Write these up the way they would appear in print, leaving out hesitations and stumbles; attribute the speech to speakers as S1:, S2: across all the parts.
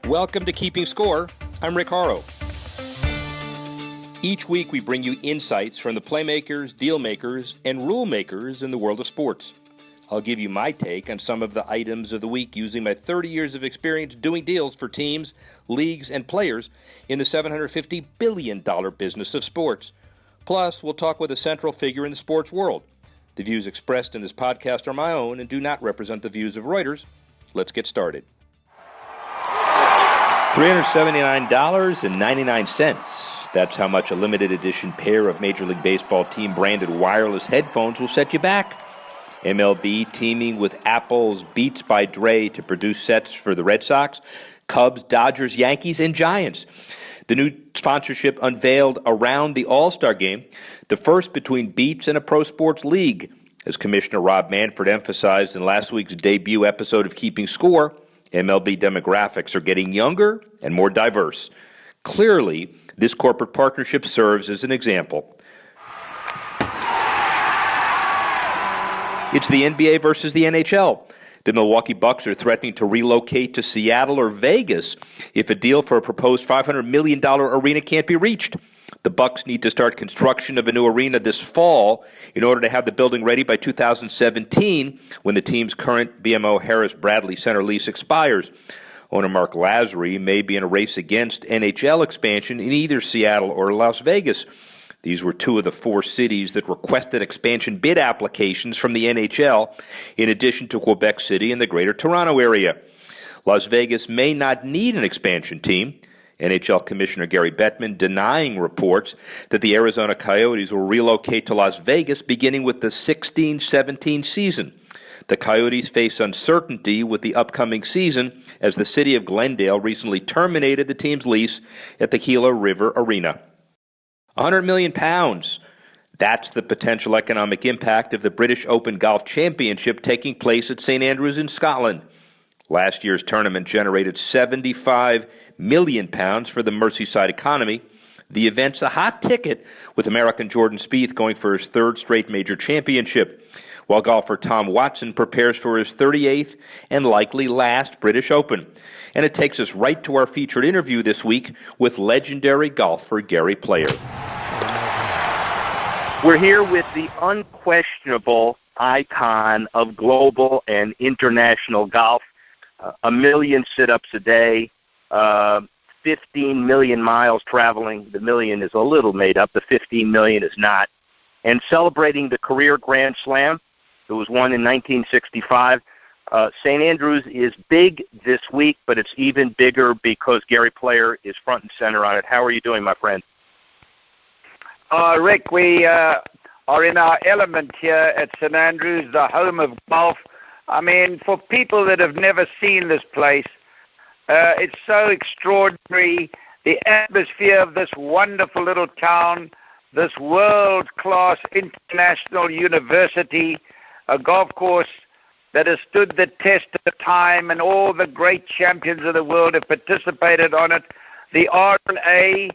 S1: Welcome to Keeping Score. I'm Rick Horrow. Each week we bring you insights from the playmakers, deal makers, and rule makers in the world of sports. I'll give you my take on some of the items of the week using my 30 years of experience doing deals for teams, leagues, and players in the $750 billion business of sports. Plus, we'll talk with a central figure in the sports world. The views expressed in this podcast are my own and do not represent the views of Reuters. Let's get started. $379.99. That's how much a limited edition pair of Major League Baseball team-branded wireless headphones will set you back. MLB teaming with Apple's Beats by Dre to produce sets for the Red Sox, Cubs, Dodgers, Yankees, and Giants. The new sponsorship unveiled around the All-Star Game, the first between Beats and a pro sports league. As Commissioner Rob Manfred emphasized in last week's debut episode of Keeping Score, MLB demographics are getting younger and more diverse. Clearly, this corporate partnership serves as an example. It's the NBA versus the NHL. The Milwaukee Bucks are threatening to relocate to Seattle or Vegas if a deal for a proposed $500 million arena can't be reached. The Bucks need to start construction of a new arena this fall in order to have the building ready by 2017 when the team's current BMO Harris Bradley Center lease expires. Owner Mark Lazary may be in a race against NHL expansion in either Seattle or Las Vegas. These were two of the four cities that requested expansion bid applications from the NHL, in addition to Quebec City and the Greater Toronto Area. Las Vegas may not need an expansion team. NHL Commissioner Gary Bettman denying reports that the Arizona Coyotes will relocate to Las Vegas beginning with the 16-17 season. The Coyotes face uncertainty with the upcoming season as the city of Glendale recently terminated the team's lease at the Gila River Arena. 100 million pounds. That's the potential economic impact of the British Open Golf Championship taking place at St. Andrews in Scotland. Last year's tournament generated 75 million pounds for the Merseyside economy. The event's a hot ticket, with American Jordan Spieth going for his third straight major championship, while golfer Tom Watson prepares for his 38th and likely last British Open. And it takes us right to our featured interview this week with legendary golfer Gary Player.
S2: We're here with the unquestionable icon of global and international golf. 1 million sit-ups a day, 15 million miles traveling. The million is a little made up. The 15 million is not. And celebrating the career Grand Slam. It was won in 1965. St. Andrews is big this week, but it's even bigger because Gary Player is front and center on it. How are you doing, my friend?
S3: Rick, we are in our element here at St. Andrews, the home of golf. I mean, for people that have never seen this place, it's so extraordinary. The atmosphere of this wonderful little town, this world-class international university, a golf course that has stood the test of time, and all the great champions of the world have participated on it. The R&A,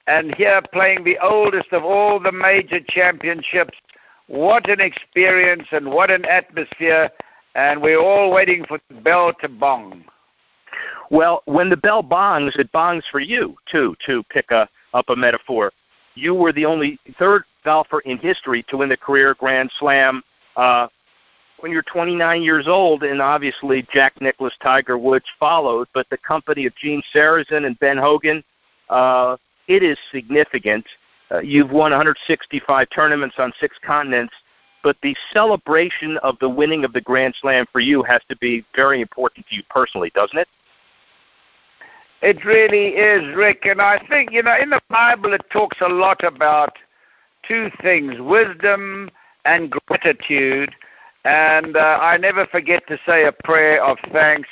S3: and here playing the oldest of all the major championships. What an experience and what an atmosphere. And we're all waiting for the bell to bong.
S2: Well, when the bell bongs, it bongs for you, too, to pick up a metaphor. You were the only third golfer in history to win the career Grand Slam when you're 29 years old, and obviously Jack Nicklaus, Tiger Woods followed, but the company of Gene Sarazen and Ben Hogan, it is significant. You've won 165 tournaments on 6 continents. But the celebration of the winning of the Grand Slam for you has to be very important to you personally, doesn't it?
S3: It really is, Rick. And I think, in the Bible it talks a lot about two things, wisdom and gratitude. And I never forget to say a prayer of thanks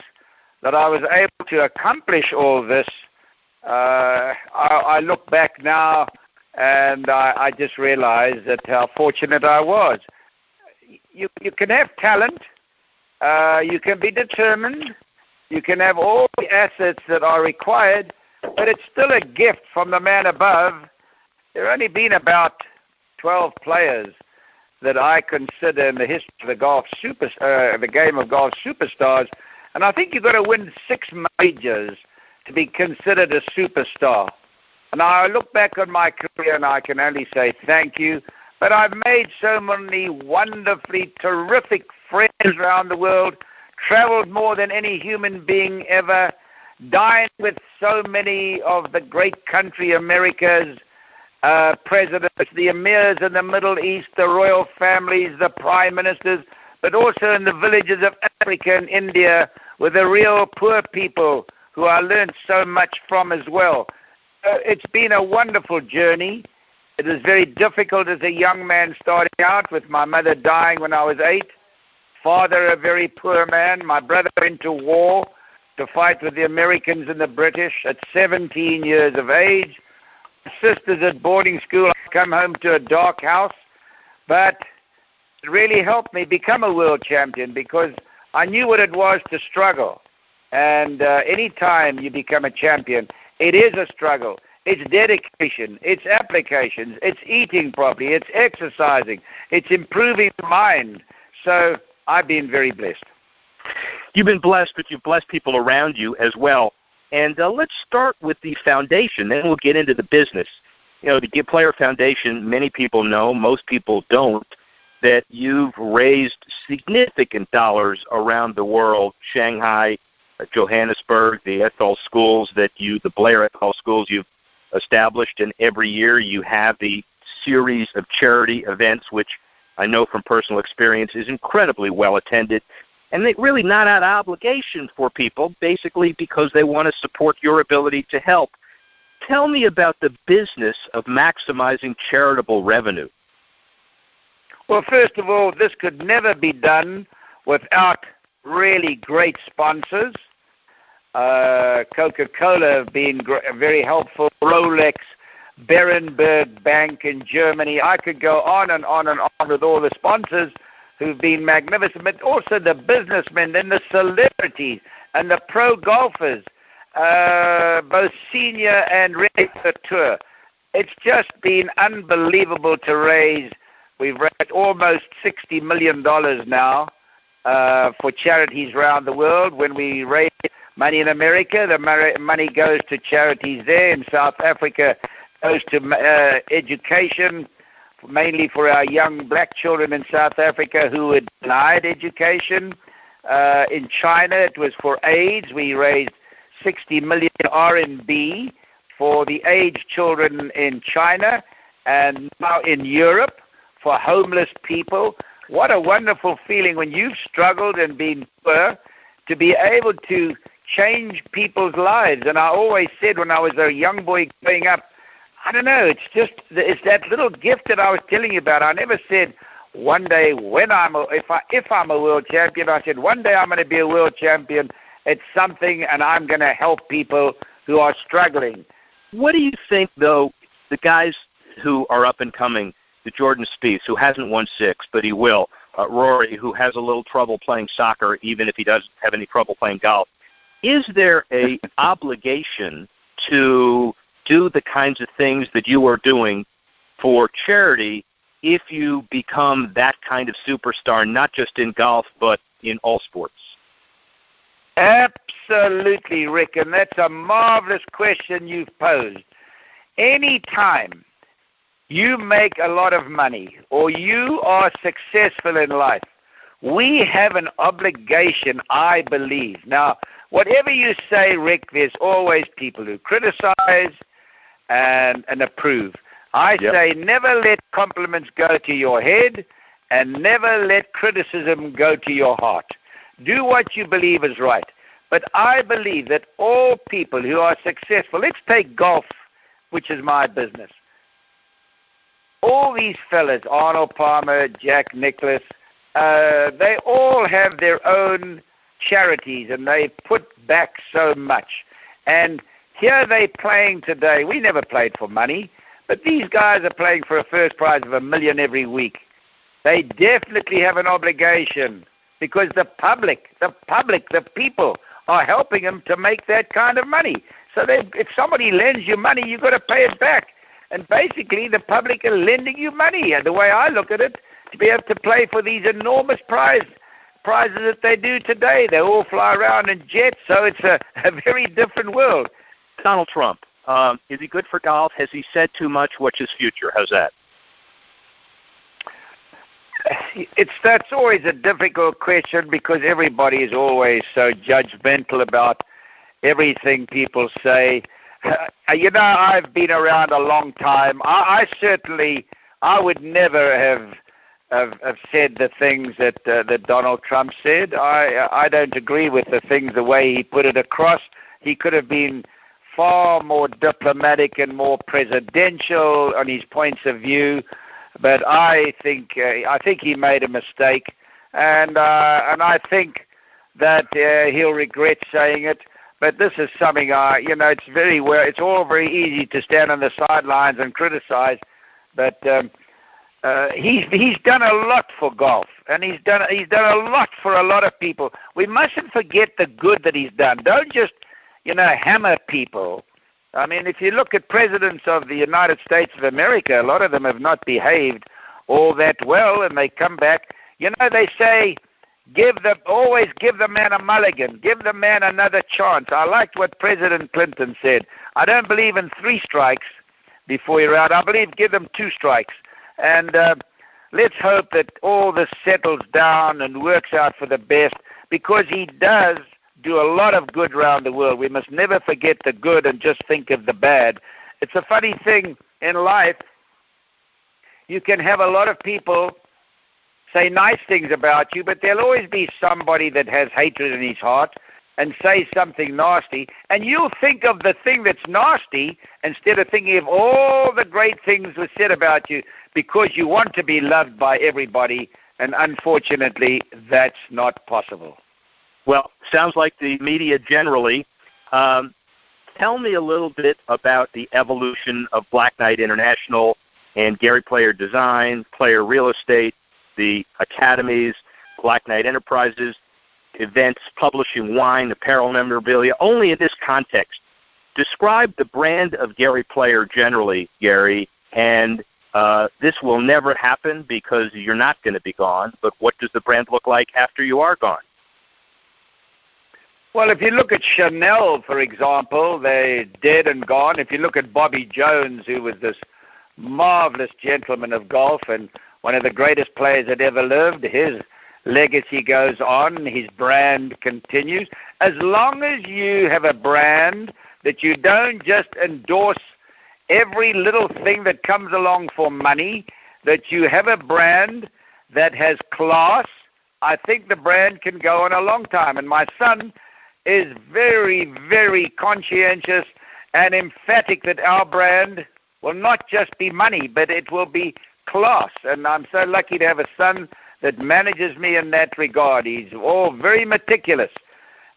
S3: that I was able to accomplish all this. I look back now and I just realized that how fortunate I was. You can have talent, you can be determined, you can have all the assets that are required, but it's still a gift from the man above. There have only been about 12 players that I consider in the history of the game of golf superstars, and I think you've got to win 6 majors to be considered a superstar. And I look back on my career and I can only say thank you. But I've made so many wonderfully terrific friends around the world, traveled more than any human being ever, dined with so many of the great country America's presidents, the emirs in the Middle East, the royal families, the prime ministers, but also in the villages of Africa and India with the real poor people who I learned so much from as well. It's been a wonderful journey. It was very difficult as a young man starting out, with my mother dying when I was 8, father a very poor man, my brother went to war to fight with the Americans and the British at 17 years of age, sisters at boarding school. I come home to a dark house, but it really helped me become a world champion because I knew what it was to struggle. And any time you become a champion, it is a struggle. It's dedication, it's applications, it's eating properly, it's exercising, it's improving the mind. So I've been very blessed.
S2: You've been blessed, but you've blessed people around you as well. And let's start with the foundation, then we'll get into the business. You know, the Give Player Foundation, many people know, most people don't, that you've raised significant dollars around the world, Shanghai, Johannesburg, the Ethel schools the Blair Ethel schools you've established, and every year you have the series of charity events, which I know from personal experience is incredibly well attended, and they really not out of obligation for people, basically because they want to support your ability to help. Tell me about the business of maximizing charitable revenue.
S3: Well, first of all, this could never be done without really great sponsors. Coca-Cola have been very helpful, Rolex, Berenberg Bank in Germany. I could go on and on and on with all the sponsors who've been magnificent, but also the businessmen and the celebrities and the pro golfers, both senior and regular tour. It's just been unbelievable to raise. We've raised almost $60 million now for charities around the world. When we raise money in America, the money goes to charities there. In South Africa, goes to education, mainly for our young black children in South Africa who were denied education. In China, it was for AIDS. We raised 60 million RMB for the aged children in China, and now in Europe for homeless people. What a wonderful feeling when you've struggled and been poor to be able to change people's lives. And I always said when I was a young boy growing up, I don't know, it's that little gift that I was telling you about. I never said one day if I'm a world champion, I said one day I'm going to be a world champion. It's something, and I'm going to help people who are struggling.
S2: What do you think, though, the guys who are up and coming, the Jordan Spieths, who hasn't won 6, but he will, Rory, who has a little trouble playing soccer, even if he doesn't have any trouble playing golf, is there a obligation to do the kinds of things that you are doing for charity if you become that kind of superstar, not just in golf, but in all sports?
S3: Absolutely, Rick, and that's a marvelous question you've posed. Any time you make a lot of money or you are successful in life, we have an obligation, I believe. Now, whatever you say, Rick, there's always people who criticize and approve. I say never let compliments go to your head and never let criticism go to your heart. Do what you believe is right. But I believe that all people who are successful, let's take golf, which is my business. All these fellas, Arnold Palmer, Jack Nicklaus, they all have their own charities and they put back so much. And here they're playing today. We never played for money, but these guys are playing for a first prize of $1 million every week. They definitely have an obligation because the people are helping them to make that kind of money. So if somebody lends you money, you've got to pay it back. And basically, the public are lending you money. And the way I look at it, to be able to play for these enormous prizes that they do today. They all fly around in jets, so it's a very different world.
S2: Donald Trump, is he good for golf? Has he said too much? What's his future? How's that?
S3: That's always a difficult question because everybody is always so judgmental about everything people say. I've been around a long time. I would never have said the things that Donald Trump said. I don't agree with the way he put it across. He could have been far more diplomatic and more presidential on his points of view. But I think he made a mistake, and I think that he'll regret saying it. But this is something it's all very easy to stand on the sidelines and criticize. But he's done a lot for golf, and he's done a lot for a lot of people. We mustn't forget the good that he's done. Don't just hammer people. I mean, if you look at presidents of the United States of America, a lot of them have not behaved all that well, and they come back. They say, always give the man a mulligan, give the man another chance. I liked what President Clinton said. I don't believe in 3 strikes before you're out. I believe give them 2 strikes. And let's hope that all this settles down and works out for the best, because he does do a lot of good around the world. We must never forget the good and just think of the bad. It's a funny thing in life. You can have a lot of people say nice things about you, but there'll always be somebody that has hatred in his heart and say something nasty, and you'll think of the thing that's nasty instead of thinking of all the great things that were said about you, because you want to be loved by everybody, and unfortunately, that's not possible.
S2: Well, sounds like the media generally. Tell me a little bit about the evolution of Black Knight International and Gary Player Design, Player Real Estate, the academies, Black Knight Enterprises, events, publishing wine, apparel, memorabilia. Only in this context, describe the brand of Gary Player generally, Gary, and this will never happen because you're not going to be gone, but what does the brand look like after you are gone?
S3: Well, if you look at Chanel, for example, they're dead and gone. If you look at Bobby Jones, who was this marvelous gentleman of golf and one of the greatest players that ever lived, his legacy goes on, his brand continues. As long as you have a brand that you don't just endorse every little thing that comes along for money, that you have a brand that has class, I think the brand can go on a long time. And my son is very, very conscientious and emphatic that our brand will not just be money, but it will be class. And I'm so lucky to have a son that manages me in that regard. He's all very meticulous.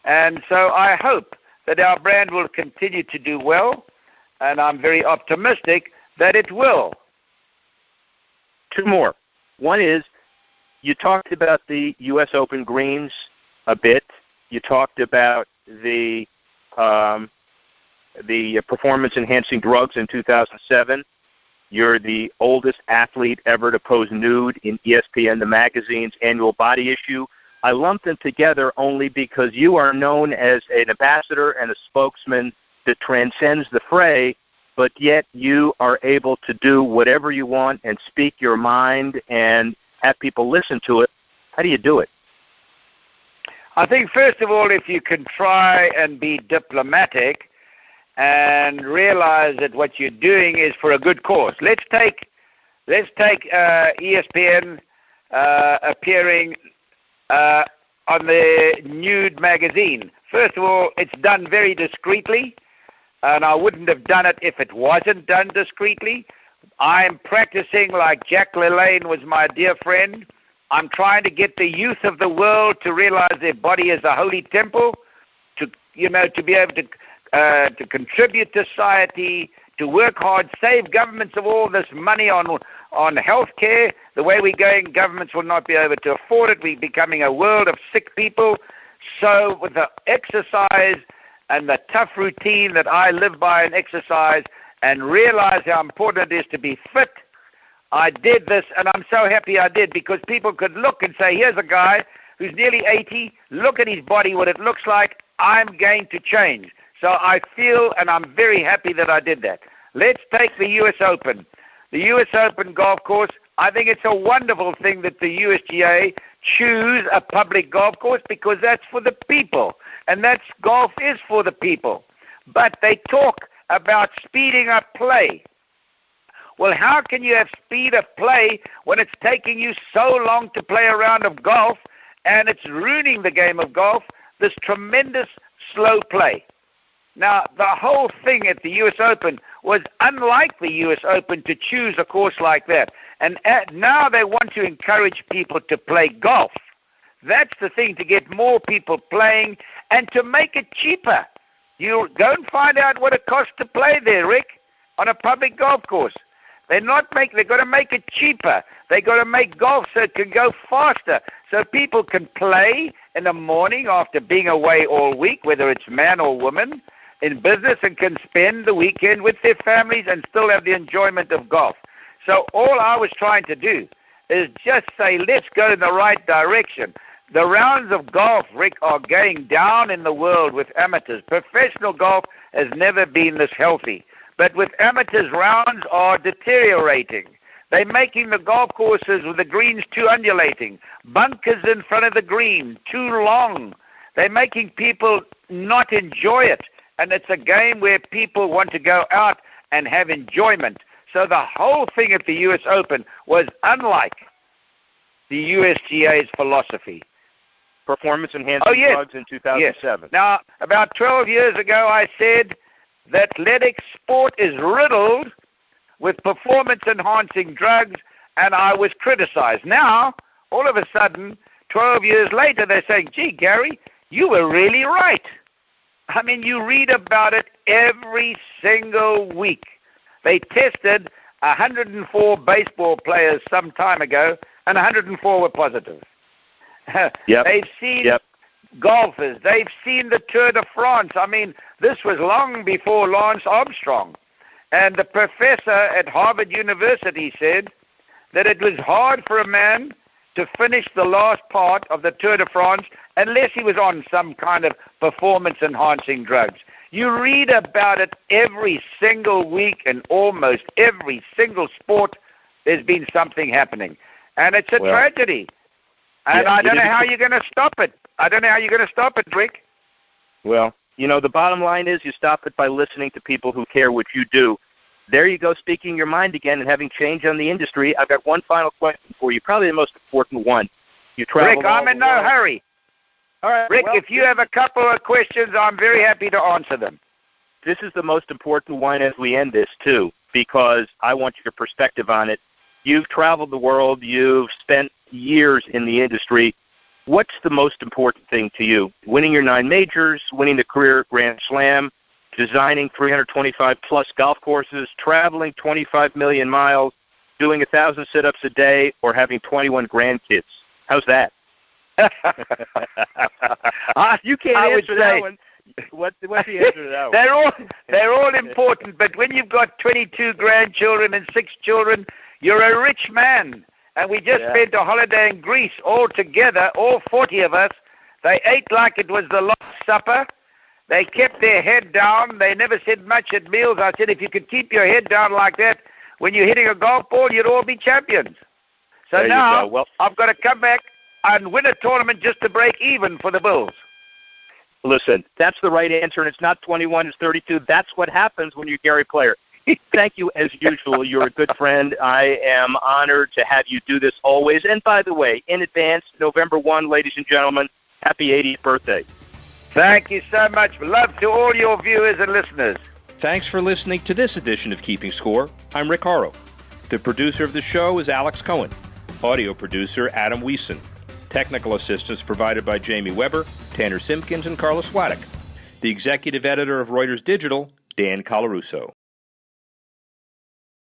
S3: And so I hope that our brand will continue to do well, and I'm very optimistic that it will.
S2: 2 more. One is, you talked about the U.S. Open greens a bit. You talked about the performance-enhancing drugs in 2007. You're the oldest athlete ever to pose nude in ESPN, the magazine's annual body issue. I lumped them together only because you are known as an ambassador and a spokesman that transcends the fray, but yet you are able to do whatever you want and speak your mind and have people listen to it. How do you do it?
S3: I think, first of all, if you can try and be diplomatic and realize that what you're doing is for a good cause. Let's take ESPN appearing on the nude magazine. First of all, it's done very discreetly, and I wouldn't have done it if it wasn't done discreetly. I'm practicing like Jack LaLanne was my dear friend. I'm trying to get the youth of the world to realize their body is a holy temple, to be able to contribute to society, to work hard, save governments of all this money on health care. The way we're going, governments will not be able to afford it. We're becoming a world of sick people. So with the exercise and the tough routine that I live by and exercise and realize how important it is to be fit, I did this, and I'm so happy I did, because people could look and say, here's a guy who who's nearly 80, look at his body, what it looks like, I'm going to change. So I feel, and I'm very happy that I did that. Let's take the U.S. Open. The U.S. Open golf course, I think it's a wonderful thing that the USGA choose a public golf course because that's for the people. And golf is for the people. But they talk about speeding up play. Well, how can you have speed of play when it's taking you so long to play a round of golf and it's ruining the game of golf, this tremendous slow play? Now, the whole thing at the U.S. Open was unlike the U.S. Open to choose a course like that. And now they want to encourage people to play golf. That's the thing, to get more people playing and to make it cheaper. You go and find out what it costs to play there, Rick, on a public golf course. They've got to make it cheaper. They've got to make golf so it can go faster, so people can play in the morning after being away all week, whether it's man or woman, in business, and can spend the weekend with their families and still have the enjoyment of golf. So all I was trying to do is just say, let's go in the right direction. The rounds of golf, Rick, are going down in the world with amateurs. Professional golf has never been this healthy. But with amateurs, rounds are deteriorating. They're making the golf courses with the greens too undulating, bunkers in front of the green too long. They're making people not enjoy it. And it's a game where people want to go out and have enjoyment. So the whole thing at the U.S. Open was unlike the USGA's philosophy.
S2: Performance-enhancing drugs in 2007.
S3: Yes. Now, about 12 years ago, I said that athletic sport is riddled with performance-enhancing drugs, and I was criticized. Now, all of a sudden, 12 years later, they're saying, gee, Gary, you were really right. I mean, you read about it every single week. They tested 104 baseball players some time ago, and 104 were positive.
S2: Yep.
S3: They've seen golfers. They've seen the Tour de France. I mean, this was long before Lance Armstrong. And the professor at Harvard University said that it was hard for a man to finish the last part of the Tour de France unless he was on some kind of performance-enhancing drugs. You read about it every single week, and almost every single sport there's been something happening. And it's a tragedy. And I don't know how you're going to stop it. Rick.
S2: Well, the bottom line is you stop it by listening to people who care what you do. There you go, speaking your mind again and having change on the industry. I've got one final question for you, probably the most important one. You travel.
S3: Rick, I'm in no hurry.
S2: All right,
S3: Rick, if you have a couple of questions, I'm very happy to answer them.
S2: This is the most important one as we end this, too, because I want your perspective on it. You've traveled the world. You've spent years in the industry. What's the most important thing to you? Winning your 9 majors, winning the career Grand Slam, designing 325-plus golf courses, traveling 25 million miles, doing 1,000 sit-ups a day, or having 21 grandkids? How's that? You can't answer that one. What's the answer to that one?
S3: They're all important, but when you've got 22 grandchildren and 6 children, you're a rich man. And we just spent a holiday in Greece all together, all 40 of us. They ate like it was the Last Supper. They kept their head down. They never said much at meals. I said, if you could keep your head down like that when you're hitting a golf ball, you'd all be champions. So
S2: there
S3: now
S2: well,
S3: I've got to come back and win a tournament just to break even for the Bulls.
S2: Listen, that's the right answer, and it's not 21, it's 32. That's what happens when you're Gary Player. Thank you, as usual. You're a good friend. I am honored to have you do this always. And by the way, in advance, November 1, ladies and gentlemen, happy 80th birthday.
S3: Thank you so much. Love to all your viewers and listeners.
S1: Thanks for listening to this edition of Keeping Score. I'm Rick Horrow. The producer of the show is Alex Cohen. Audio producer, Adam Wiesen. Technical assistance provided by Jamie Weber, Tanner Simpkins, and Carlos Waddick. The executive editor of Reuters Digital, Dan Colarusso.